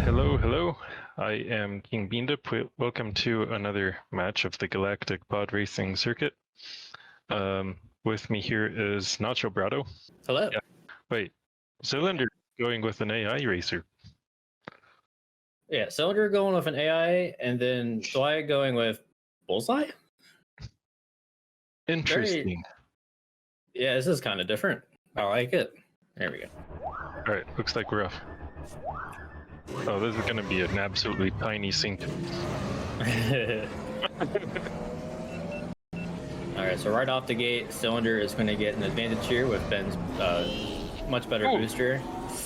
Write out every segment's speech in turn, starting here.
Hello, hello. I am King Beandup. Welcome to another match of the Galactic Podracing circuit. With me here is Nacho Brado. Hello. Yeah. Wait, Le6lindre going with an AI racer. Yeah, Le6lindre going with an AI, and then Dwight going with Bullseye? Interesting. Yeah, this is kind of different. I like it. There we go. All right, looks like we're off. Oh, this is going to be an absolutely tiny sink. Alright, so right off the gate, Le6lindre is going to get an advantage here with Ben's much better booster.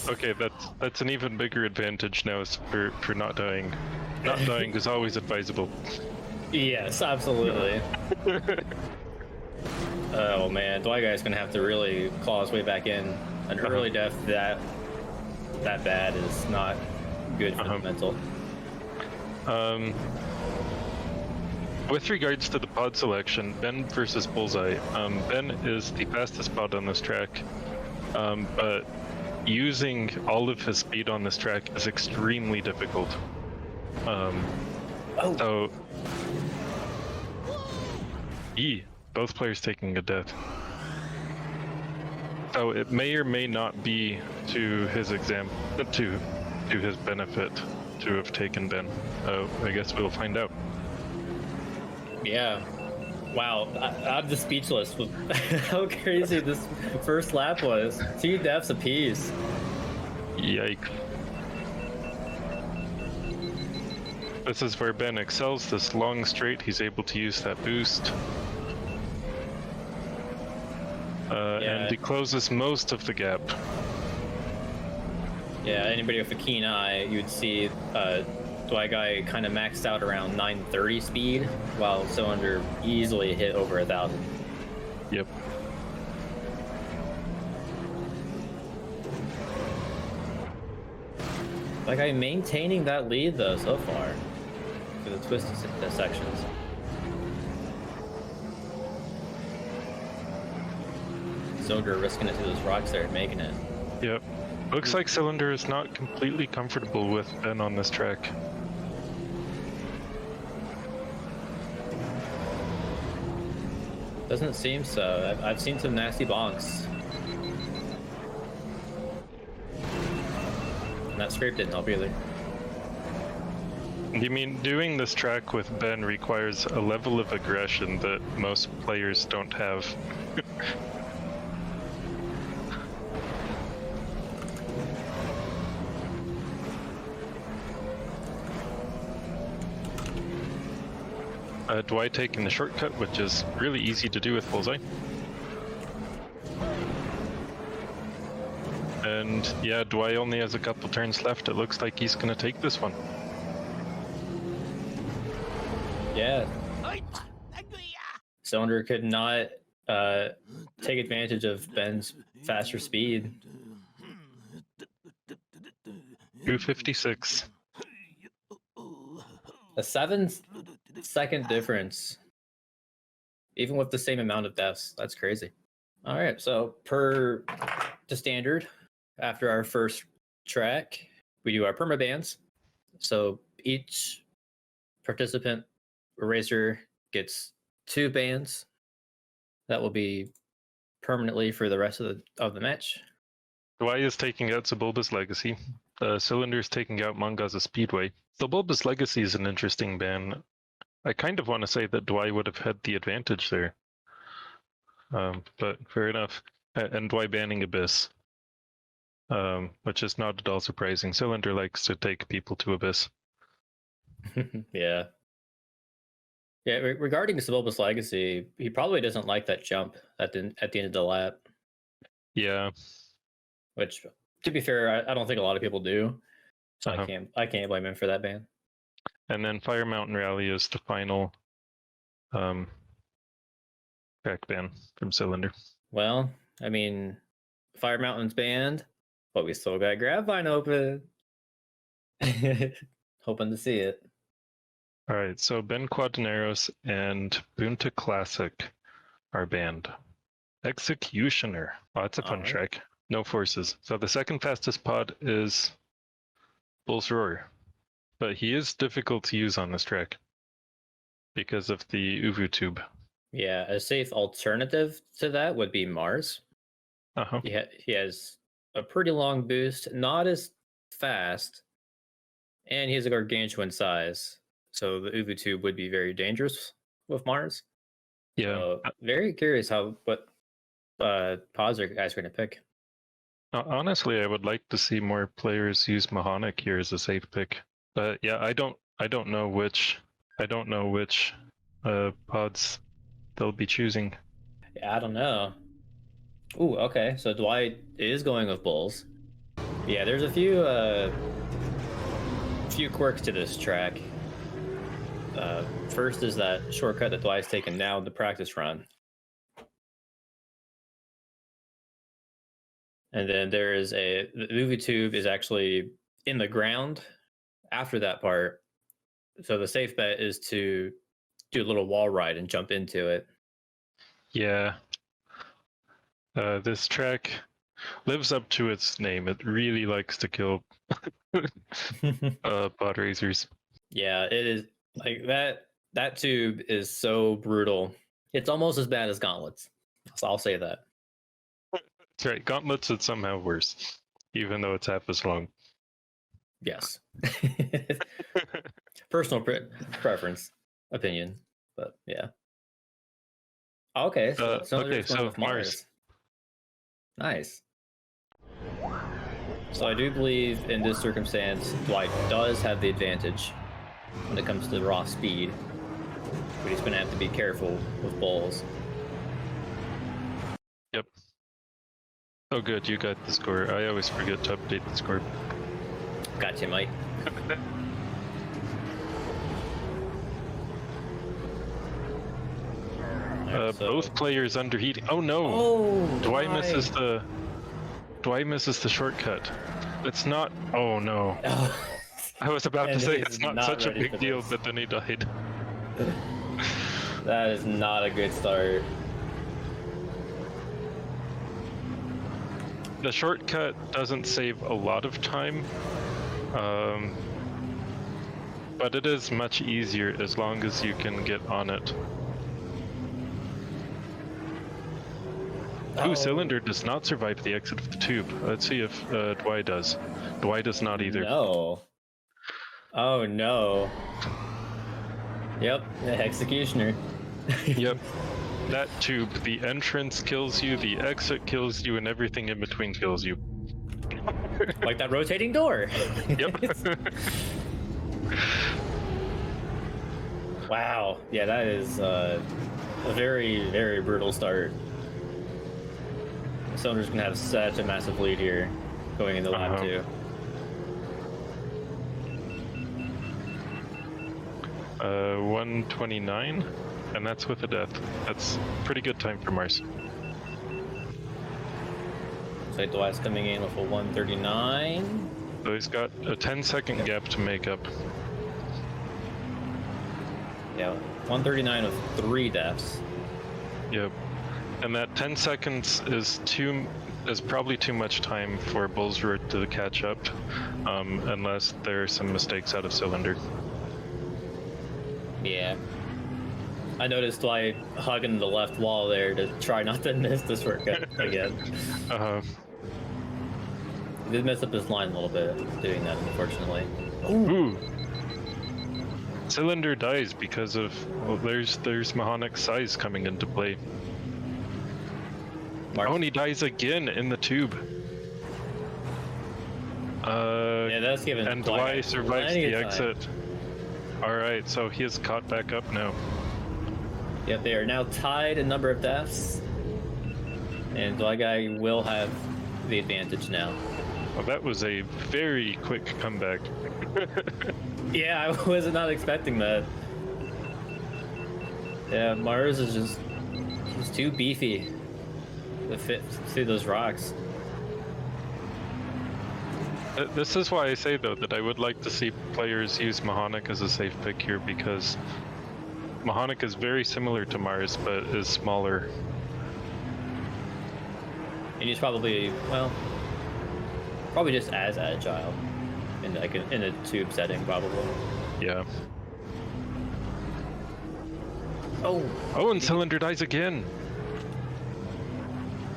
Okay, that's an even bigger advantage now for not dying. Not dying is always advisable. Yes, absolutely. Oh man, Dwight guy's going to have to really claw his way back in. An early death that bad is not good for the mental. With regards to the pod selection, Ben versus Bullseye, Ben is the fastest pod on this track, but using all of his speed on this track is extremely difficult. So, both players taking a death. So it may or may not be to his to his benefit to have taken Ben. I guess we'll find out. Yeah. Wow, I'm just speechless with how crazy this first lap was. 2 deaths apiece. Yikes. This is where Ben excels. This long straight, he's able to use that boost. And he closes most of the gap. Yeah, anybody with a keen eye, you would see Dwight guy kind of maxed out around 930 speed, while Le6lindre easily hit over 1,000. Yep. Like, I'm maintaining that lead though so far for the twisted sections. Le6lindre risking it to those rocks there and making it. Yep. Looks like Le6lindre is not completely comfortable with Ben on this track. Doesn't seem so. I've seen some nasty bonks. And that scrape didn't help either. You mean doing this track with Ben requires a level of aggression that most players don't have. Dwight taking the shortcut, which is really easy to do with Bullseye. And yeah, Dwight only has a couple turns left. It looks like he's going to take this one. Yeah. Le6lindre could not take advantage of Ben's faster speed. 256. A 7-second difference, even with the same amount of deaths. That's crazy. All right, so per to standard, after our first track, we do our permabans. So each participant racer gets 2 bans. That will be permanently for the rest of the match. Dwight is taking out Sebulba's Legacy. Le6lindre is taking out Mongaza Speedway. Sebulba's Legacy is an interesting ban. I kind of want to say that Dwight would have had the advantage there. But fair enough. And Dwight banning Abyss. Which is not at all surprising. Le6lindre likes to take people to Abyss. Yeah. Yeah, regarding Sebulba's Legacy, he probably doesn't like that jump at the end of the lap. Yeah. Which, to be fair, I don't think a lot of people do. So I can't blame him for that ban. And then Fire Mountain Rally is the final back ban from Le6lindre. Well, I mean, Fire Mountain's banned, but we still got Grabvine open. Hoping to see it. All right, so Ben Quadraneros and Bunta Classic are banned. Executioner. Oh, that's a fun track. No forces. So the second fastest pod is Bull's Roar, but he is difficult to use on this track because of the Uvu tube. Yeah, a safe alternative to that would be Mars. Uh-huh. He has a pretty long boost, not as fast, and he has a gargantuan size. So the Uvu tube would be very dangerous with Mars. Yeah. So, very curious what pods are guys going to pick. Honestly, I would like to see more players use Mahonic here as a safe pick. But yeah, I don't know which pods they'll be choosing. Yeah, I don't know. Ooh, okay. So Dwight is going with Bulls. Yeah, there's a few quirks to this track. First is that shortcut that Dwight's taken now in the practice run. And then there is the UV tube is actually in the ground after that part. So the safe bet is to do a little wall ride and jump into it. Yeah. This track lives up to its name. It really likes to kill pod racers. Yeah, it is like that tube is so brutal. It's almost as bad as gauntlets. So I'll say that. That's right. Gauntlets is somehow worse, even though it's half as long. Yes. Personal preference, opinion, but yeah. Okay, so Mars. Nice. So I do believe in this circumstance, Dwight does have the advantage when it comes to raw speed, but he's going to have to be careful with Bulls. Yep. Oh, good, you got the score. I always forget to update the score. Gotcha, Mike. Both players underheating. Oh no! Oh, Dwight misses the shortcut. It's not. Oh no! I was about to say it's not such a big deal, but then he died. That is not a good start. The shortcut doesn't save a lot of time, but it is much easier as long as you can get on it. Ooh, Cylinder does not survive the exit of the tube. Let's see if Dwight does. Dwight does not either. No. Oh no. Yep, the executioner. Yep. That tube, the entrance kills you, the exit kills you, and everything in between kills you. Like that rotating door. Yep. Wow. Yeah, that is a very, very brutal start. Cylinder's gonna have such a massive lead here going into lap 2. 129, and that's with a death. That's pretty good time for Mars. So Dwight's coming in with a 139. So he's got a 10-second gap to make up. Yeah, 139 with 3 deaths. Yep. And that 10 seconds is probably too much time for Bull's Roar to catch up, unless there are some mistakes out of Cylinder. Yeah. I noticed Dwight hugging the left wall there to try not to miss the shortcut again. He did mess up his line a little bit doing that, unfortunately. Ooh. Cylinder dies because of, well, there's Mahonic's size coming into play. Oh, and he dies again in the tube. Yeah, that's given. And Dwight survives the exit. Alright, so he is caught back up now. Yep, they are now tied in number of deaths. And Dwight guy will have the advantage now. Well, that was a very quick comeback. Yeah, I was not expecting that. Yeah, Mars is just... he's too beefy to fit through those rocks. This is why I say, though, that I would like to see players use Mahonic as a safe pick here, because Mahonic is very similar to Mars, but is smaller. And he's probably, well, probably just as agile in like in a tube setting, probably. Yeah. Oh, Oh, and Cylinder dies again.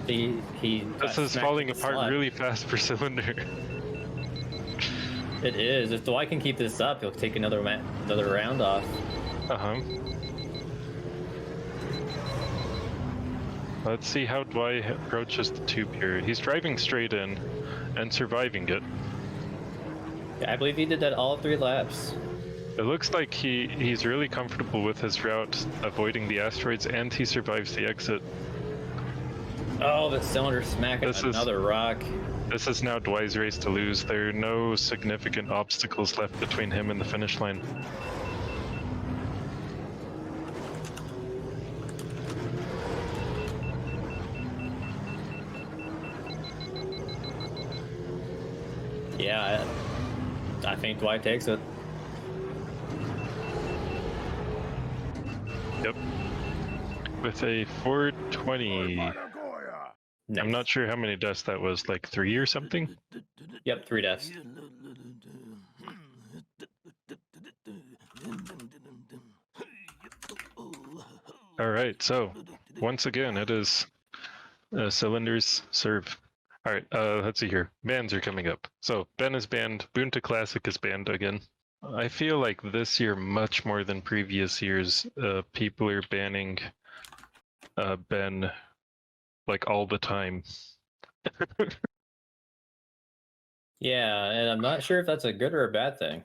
he. This is falling apart really fast for Cylinder. It is. If Dwight can keep this up, he'll take another round off. Uh-huh. Let's see how Dwight approaches the tube here. He's driving straight in and surviving it. Yeah, I believe he did that all 3 laps. It looks like he's really comfortable with his route, avoiding the asteroids, and he survives the exit. Oh, but Cylinder smacking another rock. This is now Dwight's race to lose. There are no significant obstacles left between him and the finish line. Yeah, I think Dwight takes it. Yep. With a 420. Nice. I'm not sure how many deaths that was, like 3 or something? Yep, 3 deaths. Alright, so once again it is Cylinder's serve. Alright, let's see here. Bans are coming up. So Ben is banned, Boonta Classic is banned again. I feel like this year, much more than previous years, people are banning Ben like all the time. Yeah, and I'm not sure if that's a good or a bad thing.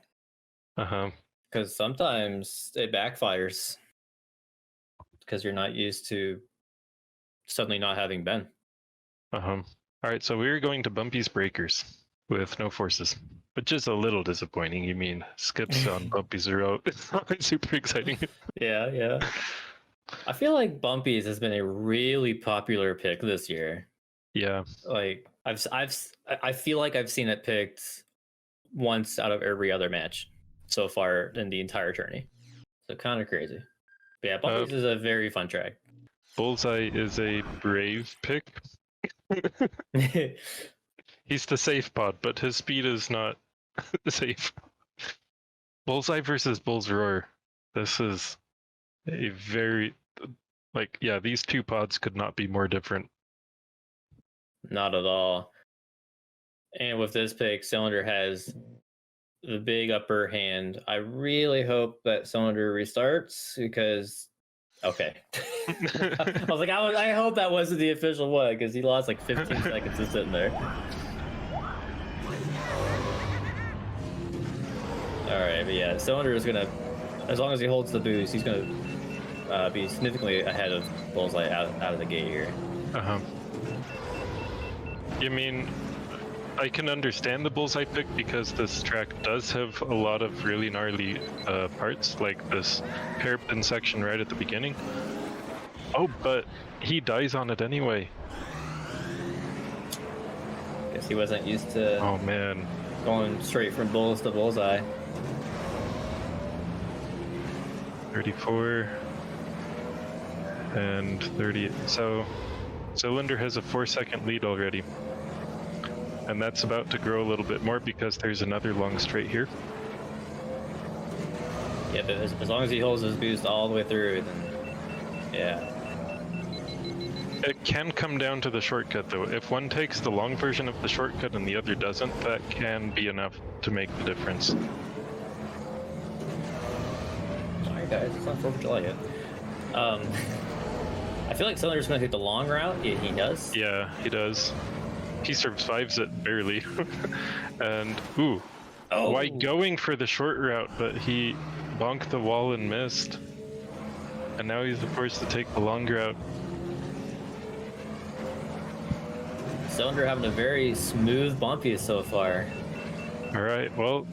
Uh-huh. Because sometimes it backfires. Because you're not used to suddenly not having Ben. Uh-huh. Alright, so we're going to Bumpy's Breakers with no forces. Which is a little disappointing. You mean skips on Bumpy's are out. It's not super exciting. Yeah. I feel like Bumpy's has been a really popular pick this year. Yeah. Like I feel like I've seen it picked once out of every other match so far in the entire tourney. So kind of crazy. But yeah, Bumpy's is a very fun track. Bullseye is a brave pick. He's the safe pod, but his speed is not safe. Bullseye versus Bull's Roar. This is a very, like, yeah, these 2 pods could not be more different. Not at all. And with this pick, Cylinder has the big upper hand. I really hope that Cylinder restarts because, okay. I was like, I hope that wasn't the official one because he lost like 15 seconds just sitting there. All right, but yeah, Cylinder is gonna, as long as he holds the boost, he's gonna be significantly ahead of Bullseye out of the gate here. Uh-huh. You mean, I can understand the Bullseye pick because this track does have a lot of really gnarly parts, like this hairpin section right at the beginning. Oh, but he dies on it anyway. Guess he wasn't used to oh man, going straight from Bulls to Bullseye. 34 and 30. So Cylinder has a 4-second lead already. And that's about to grow a little bit more because there's another long straight here. Yeah, but as long as he holds his boost all the way through, then yeah. It can come down to the shortcut though. If one takes the long version of the shortcut and the other doesn't, that can be enough to make the difference. Sorry guys, it's not 4th of July yet. I feel like Cylinder's gonna take the long route. Yeah, he does. Yeah, he does. He survives it barely. And ooh, why going for the short route, but he bonked the wall and missed. And now he's forced to take the long route. Cylinder having a very smooth bumpy so far. Alright, well,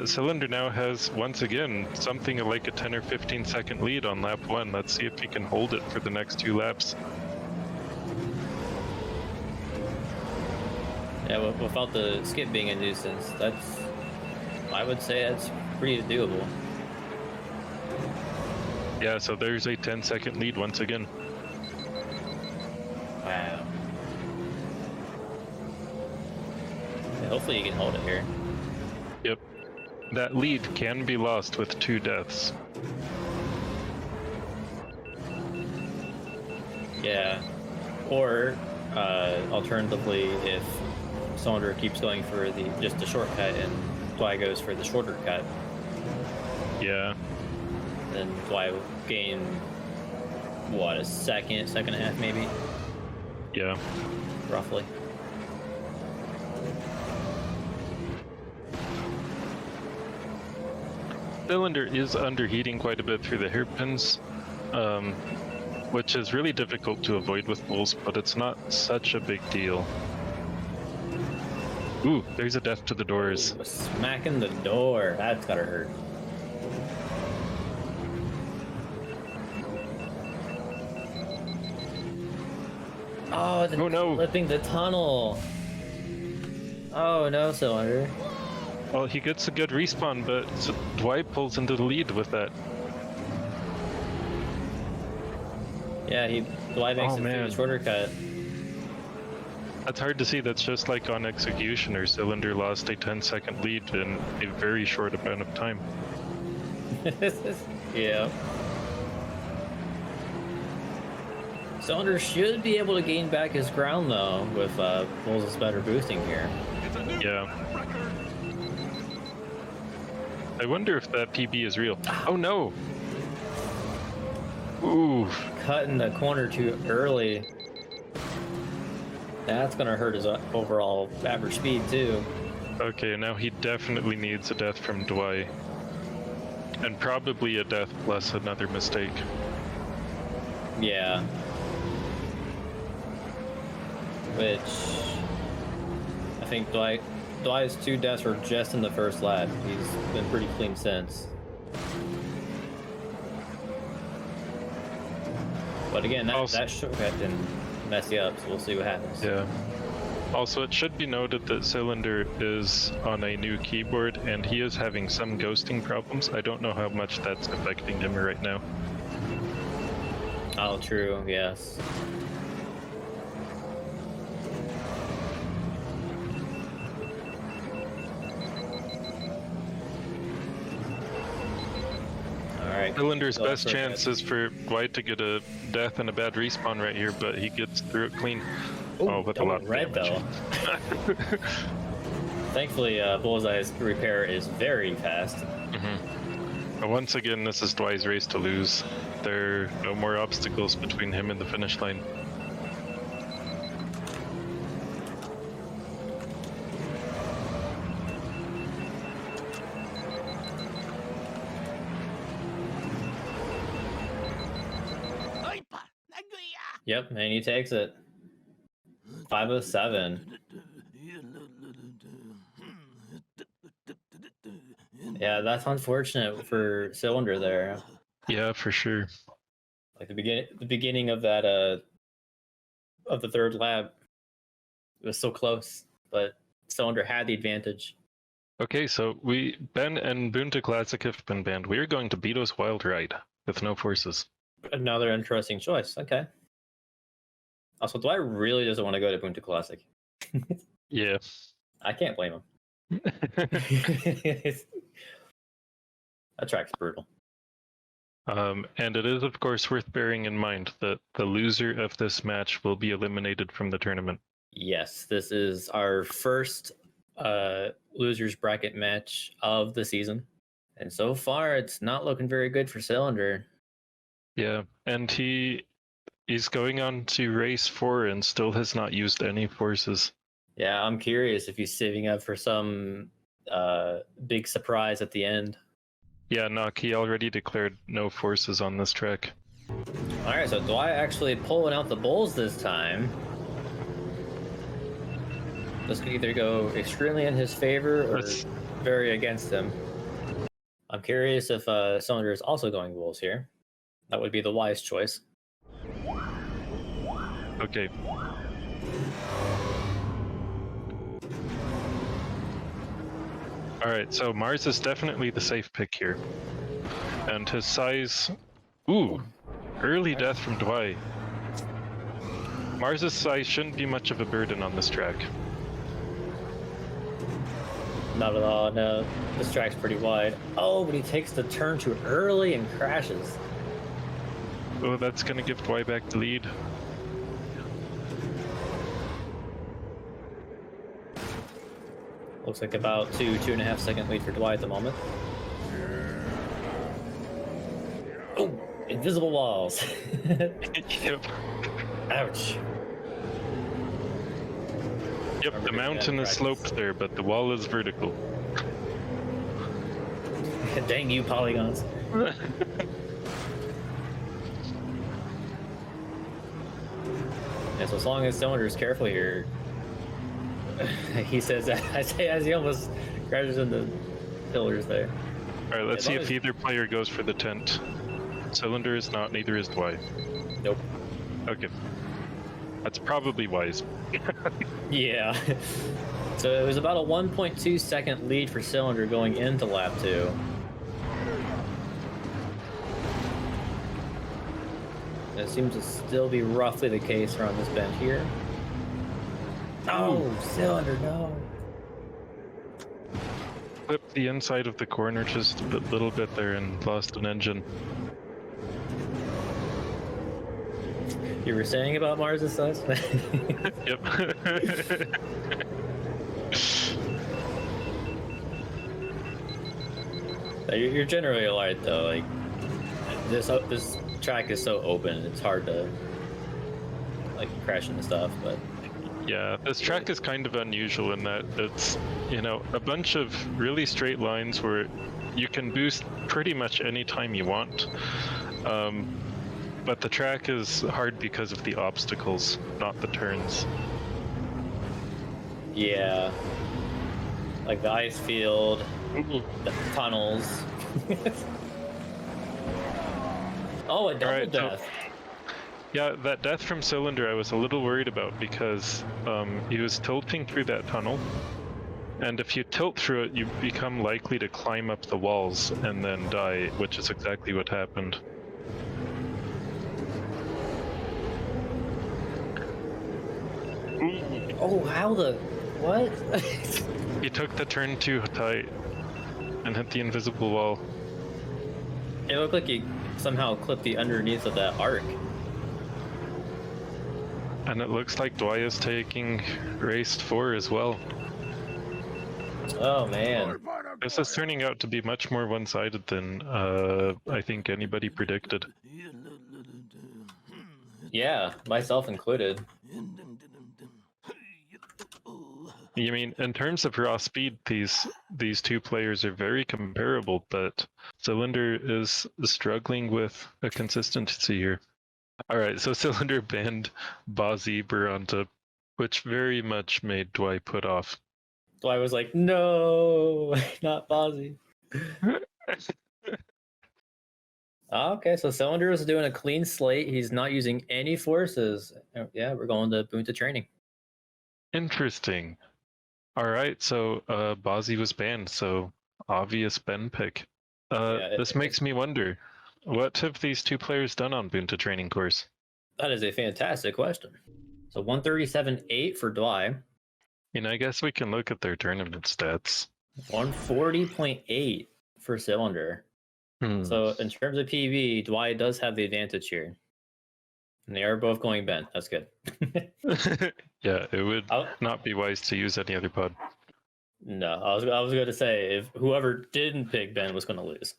Cylinder now has, once again, something like a 10 or 15 second lead on lap 1. Let's see if he can hold it for the next 2 laps. Yeah, without the skip being a nuisance, I would say that's pretty doable. Yeah, so there's a 10-second lead once again. Wow. Yeah, hopefully you can hold it here. Yep. that lead can be lost with 2 deaths. Yeah. Or alternatively, if Cylinder keeps going for just the shortcut and Dwight goes for the shorter cut, Yeah. then Dwight will gain what, a second and a half maybe, Yeah. roughly. Cylinder is underheating quite a bit through the hairpins, which is really difficult to avoid with bulls, but it's not such a big deal. Ooh, there's a death to the doors. Ooh, smacking the door. That's gotta hurt. Oh, Oh, no. Flipping the tunnel. Oh no, Cylinder. Well, he gets a good respawn, but Dwight pulls into the lead with that. Yeah, Dwight makes it through man. the shorter cut. That's hard to see. That's just like on Executioner. Cylinder lost a 10-second lead in a very short amount of time. Yeah. Cylinder should be able to gain back his ground though with Bulls' better boosting here. Yeah. I wonder if that PB is real. Oh no! Ooh. Cutting the corner too early. That's gonna hurt his overall average speed too. Okay, now he definitely needs a death from Dwight. And probably a death plus another mistake. Yeah. Which I think Dwight's 2 deaths were just in the first lap. He's been pretty clean since. But again, that shortcut can mess you up, so we'll see what happens. Yeah. Also, it should be noted that Cylinder is on a new keyboard and he is having some ghosting problems. I don't know how much that's affecting him right now. Oh, true, yes. Alright. Cylinder's best chance is for Dwight to get a death and a bad respawn right here, but he gets through it clean. Ooh, with a lot of red damage. though. Thankfully, Bullseye's repair is very fast. But once again, this is Dwight's race to lose. There are no more obstacles between him and the finish line. Yep, and he takes it. 507. Yeah, that's unfortunate for Cylinder there. Yeah, for sure. Like the beginning of that of the third lap, it was so close, but Cylinder had the advantage. Okay, so Ben and Bunta Classic have been banned. We are going to Beto's Wild Ride with no forces. Another interesting choice. Okay. Also, Dwight really doesn't want to go to Bunta Classic. Yeah. I can't blame him. That track's brutal. And it is, of course, worth bearing in mind that the loser of this match will be eliminated from the tournament. Yes, this is our first losers bracket match of the season. And so far, it's not looking very good for Cylinder. Yeah, and he's going on to race 4 and still has not used any forces. Yeah, I'm curious if he's saving up for some big surprise at the end. Yeah, Nock, he already declared no forces on this track. Alright, so Dwight actually pulling out the bulls this time. This could either go extremely in his favor or very against him. I'm curious if Cylinder is also going bulls here. That would be the wise choice. Okay. Alright, so Mars is definitely the safe pick here. And his size... Ooh! Early death from Dwight. Mars's size shouldn't be much of a burden on this track. Not at all. No, this track's pretty wide. Oh, but he takes the turn too early and crashes. Oh, that's gonna give Dwight back the lead. Looks like about 2.5 second lead for Dwight at the moment. Oh, invisible walls. Yep. Ouch. Yep, the mountain is sloped there, but the wall is vertical. Dang you, polygons. Yeah, so as long as Cylinder is careful here, he says that I say as he almost crashes into pillars there. Alright, let's see if either player goes for the tent. Cylinder is not, neither is Dwight. Nope. Okay. That's probably wise. Yeah. So it was about a 1.2 second lead for Cylinder going into lap 2. It seems to still be roughly the case around this bend here. Oh, Cylinder, no. Flipped the inside of the corner just a little bit there and lost an engine. You were saying about Mars' size? Yep. You're generally alright though. Like this track is so open, it's hard to like crash into stuff. But yeah, this track is kind of unusual in that it's, you know, a bunch of really straight lines where you can boost pretty much any time you want. But the track is hard because of the obstacles, not the turns. yeah, like the ice field, the tunnels. Oh, a double Alright, so- death. Yeah, that death from Cylinder I was a little worried about because he was tilting through that tunnel. And if you tilt through it, you become likely to climb up the walls and then die, which is exactly what happened. Oh, how the what? He took the turn too tight and hit the invisible wall. It looked like he somehow clipped the underneath of that arc. And it looks like Dwight is taking race 4 as well. Oh man. This is turning out to be much more one-sided than I think anybody predicted. Yeah, myself included. You mean, in terms of raw speed, these two players are very comparable, but Cylinder is struggling with a consistency here. Alright, so Cylinder banned Bozzy Baranta, which very much made Dwight put off. Dwight was like, no, not Bozzy. Okay, so Cylinder is doing a clean slate. He's not using any forces. Yeah, we're going to Bunta training. Interesting. Alright, so Bozzy was banned, so obvious Ben pick. This makes me wonder, what have these two players done on Bunta training course? That is a fantastic question. So 137.8 for Dwight. I guess we can look at their tournament stats. 140.8 for Cylinder. So in terms of PV, Dwight does have the advantage here. And they are both going bent. That's good. Yeah, it would not be wise to use any other pod. No, I was going to say, if whoever didn't pick Ben was going to lose.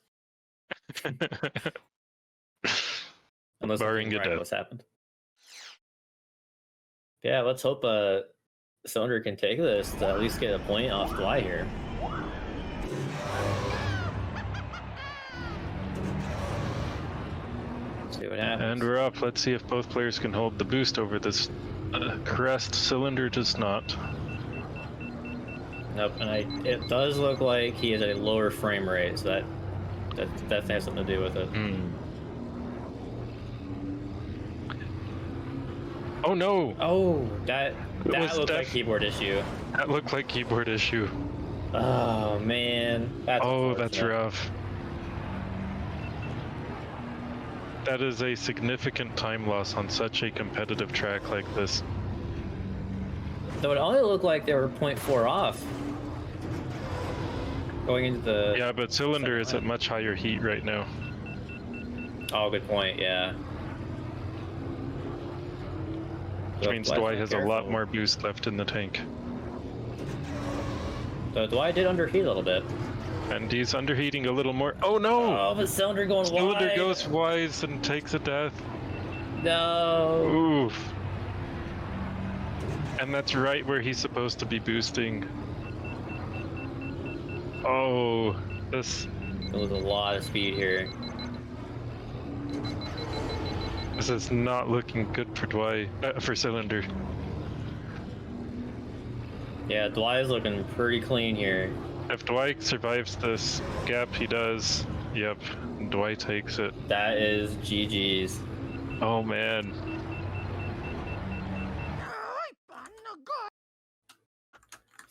Unless barring a death. What's happened. Yeah, let's hope Cylinder can take this to at least get a point off Dwight here. See what happens. And we're up. Let's see if both players can hold the boost over this crest. Cylinder does not. Nope, and it does look like he has a lower frame rate, so that has something to do with it. Oh no! Oh, that looked like keyboard issue. That looked like keyboard issue. Oh man, that's rough. That is a significant time loss on such a competitive track like this. So it only looked like they were 0.4 off. Going into the... Yeah, but Cylinder is second at lap. much higher heat right now. Oh, good point, yeah. Which means Dwight has a lot more boost left in the tank. So Dwight did underheat a little bit. And he's underheating a little more. Oh no! Oh, the cylinder going Cylinder wide! goes wide and takes a death. No! Oof. And that's right where he's supposed to be boosting. Oh, this There was a lot of speed here. is not looking good for Dwight, for Cylinder. Yeah, Dwight is looking pretty clean here. If Dwight survives this gap, he does. Yep, Dwight takes it. That is GG's. Oh man.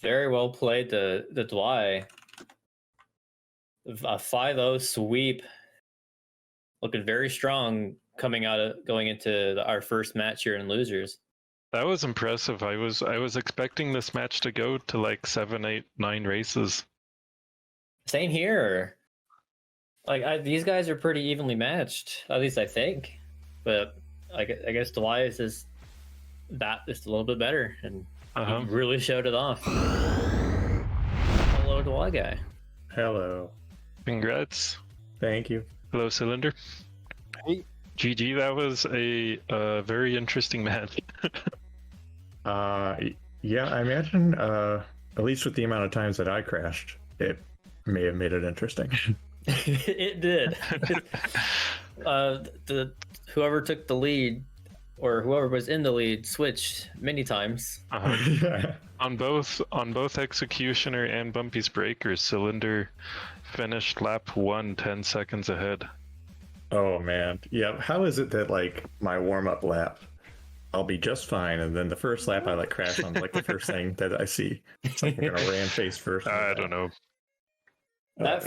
Very well played, the Dwight. A 5-0 sweep. Looking very strong coming out of going into our first match here in losers. That was impressive. I was expecting this match to go to like 7, 8, 9 races. Same here. Like these guys are pretty evenly matched, at least I think. But I guess Dwight is that just a little bit better, and he really showed it off. Hello, Dwight guy. Hello. Congrats. Thank you. Hello, Cylinder. Hey. GG. That was a very interesting match. Yeah, I imagine, at least with the amount of times that I crashed, it may have made it interesting. It did. Whoever took the lead, or whoever was in the lead, switched many times. On both Executioner and Bumpy's Breakers, Cylinder finished lap 1 10 seconds ahead. Oh man, yeah. How is it that like my warm-up lap, I'll be just fine, and then the first lap I like crash on like the first thing that I see? It's like I'm gonna ram face first. I don't know. That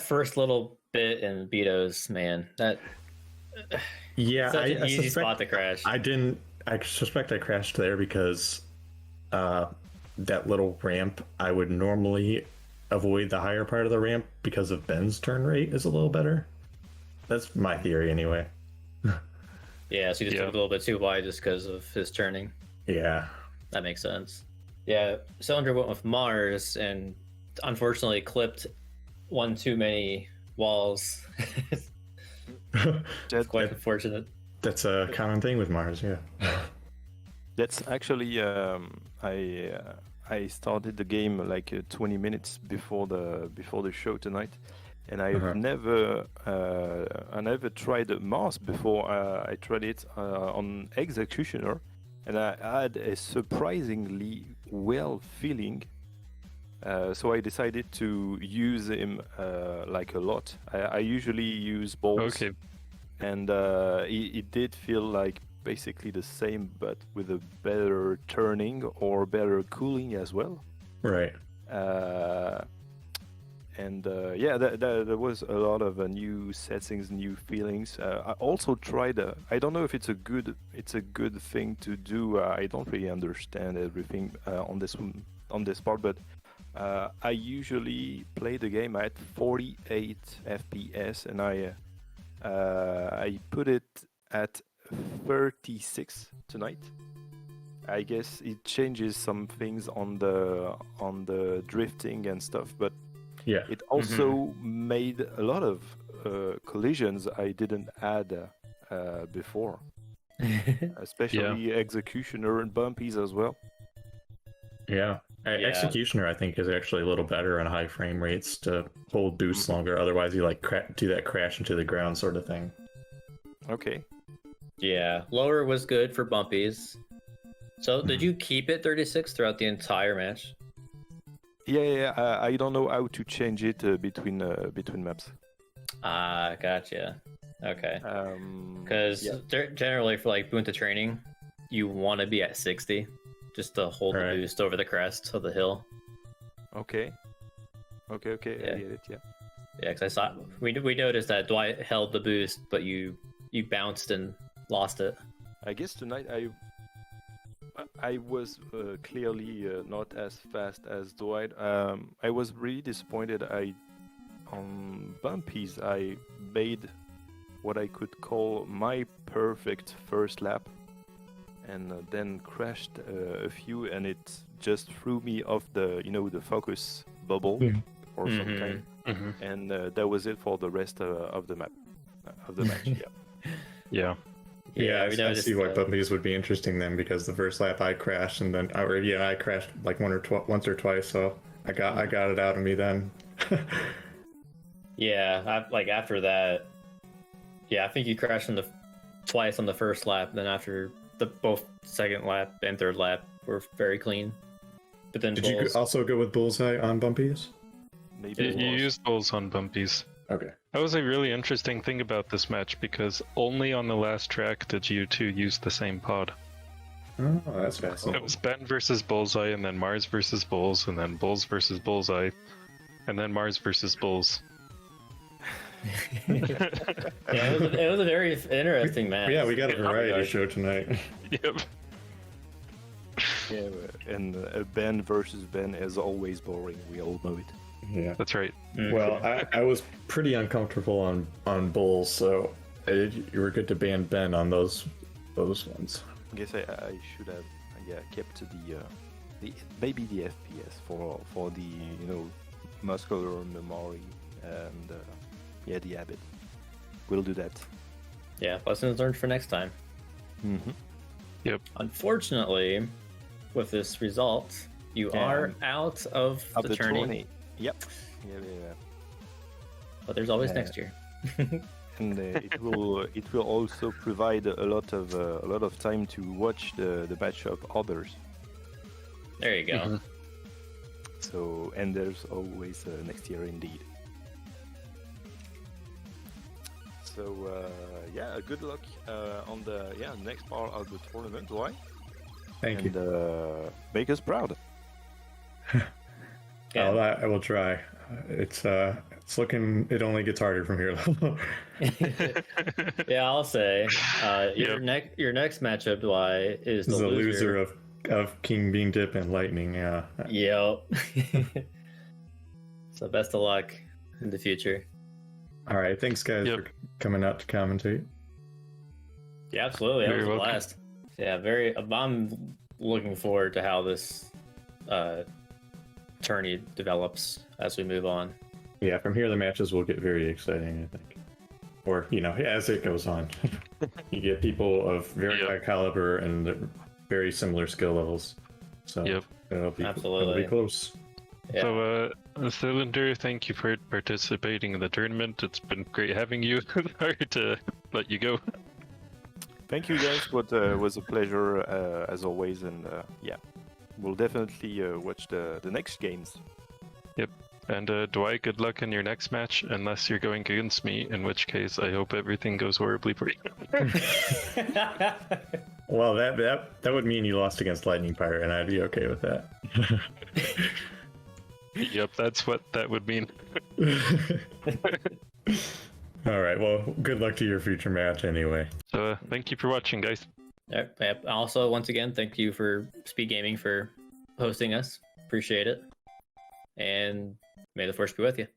first little bit in Betos, man, that yeah, such an I easy suspect, spot to crash. I suspect I crashed there because that little ramp, I would normally avoid the higher part of the ramp because of Ben's turn rate is a little better. That's my theory anyway. Yeah, so he just took a little bit too wide just because of his turning. Yeah. That makes sense. Yeah, Cylinder went with Mars and unfortunately clipped one too many walls. That's quite unfortunate. That's a common thing with Mars, yeah. That's actually I started the game like 20 minutes before the show tonight, and I've never tried Mars before. I tried it on Executioner, and I had a surprisingly well feeling. So I decided to use him like a lot. I usually use balls, and it did feel like basically the same, but with a better turning or better cooling as well. Right. Yeah, there was a lot of new settings, new feelings. I also tried. I don't know if it's a good thing to do. I don't really understand everything on this part, but I usually play the game at 48 FPS, and I put it at 36 tonight. I guess it changes some things on the drifting and stuff, but yeah, it also made a lot of collisions I didn't add before, especially Executioner and Bumpies as well. Yeah. Executioner, I think, is actually a little better on high frame rates to hold boosts longer. Otherwise, you like do that crash into the ground sort of thing. Okay. Yeah, lower was good for Bumpies. So did you keep it 36 throughout the entire match? Yeah. I don't know how to change it between maps. Ah, gotcha. Okay. Because generally for like Bunta training, you want to be at 60 just to hold the boost over the crest of the hill. Okay. Yeah. I get it. Yeah. Yeah, because I saw we noticed that Dwight held the boost, but you bounced and lost it. I guess tonight I was clearly not as fast as Dwight. I was really disappointed. On bumpies, I made what I could call my perfect first lap, and then crashed a few, and it just threw me off the focus bubble or some kind, and that was it for the rest of the match. Yeah. Yeah, we I noticed see why that. bumpies would be interesting then, because the first lap I crashed, and then I crashed like once or twice, so I got it out of me then. Yeah, after that, yeah, I think you crashed twice on the first lap. Then after both second lap and third lap were very clean. But then Did you Bulls, also go with bullseye on bumpies? Maybe You it was. used bulls on bumpies. Okay. That was a really interesting thing about this match because only on the last track did you two use the same pod. Oh, that's fascinating. It was Ben versus Bullseye, and then Mars versus Bulls, and then Bulls versus Bullseye, and then Mars versus Bulls. yeah, it was a very interesting match. Yeah, we got a In that variety regard. show tonight. Yep. Yeah, and Ben versus Ben is always boring. We all know it. Yeah. That's right. Well, I was pretty uncomfortable on bulls, so you were good to ban Ben on those ones. I guess I should have kept the maybe the FPS for the muscular memory and the habit. We'll do that. Yeah, lessons learned for next time. Mm-hmm. Yep. Unfortunately, with this result, you are out of the tourney. tourney. Yep. Yeah. But there's always Yeah. next year. And it will also provide a lot of time to watch the match of others. There you go. Mhm. So, and there's always next year indeed. So good luck on the next part of the tournament, right? Thank you. And make us proud. Yeah. I will try. It's looking. It only gets harder from here. Yeah, I'll say your Yep. your next matchup, Dwight, is This is the a loser. loser of King Bean Dip and Lightning. Yeah. Yep. So best of luck in the future. All right. Thanks, guys, Yep. for coming out to commentate. Yeah, absolutely. That You're was a welcome. blast. Yeah, I'm looking forward to how this tourney develops as we move on. Yeah. From here, the matches will get very exciting, I think. Or as it goes on, you get people of very Yep. high caliber and very similar skill levels. So Yep. it'll Absolutely. be close. So, Le6lindre, thank you for participating in the tournament. It's been great having you. Sorry to let you go. Thank you guys. Was a pleasure as always, and we'll definitely watch the next games. And Dwight, good luck in your next match, unless you're going against me, in which case I hope everything goes horribly for you. Well, that would mean you lost against Lightning Pirate, and I'd be okay with that. Yep, that's what that would mean. All right. Well, good luck to your future match anyway. So, thank you for watching, guys. Yep. Also, once again, thank you for Speed Gaming for hosting us. Appreciate it. And may the force be with you.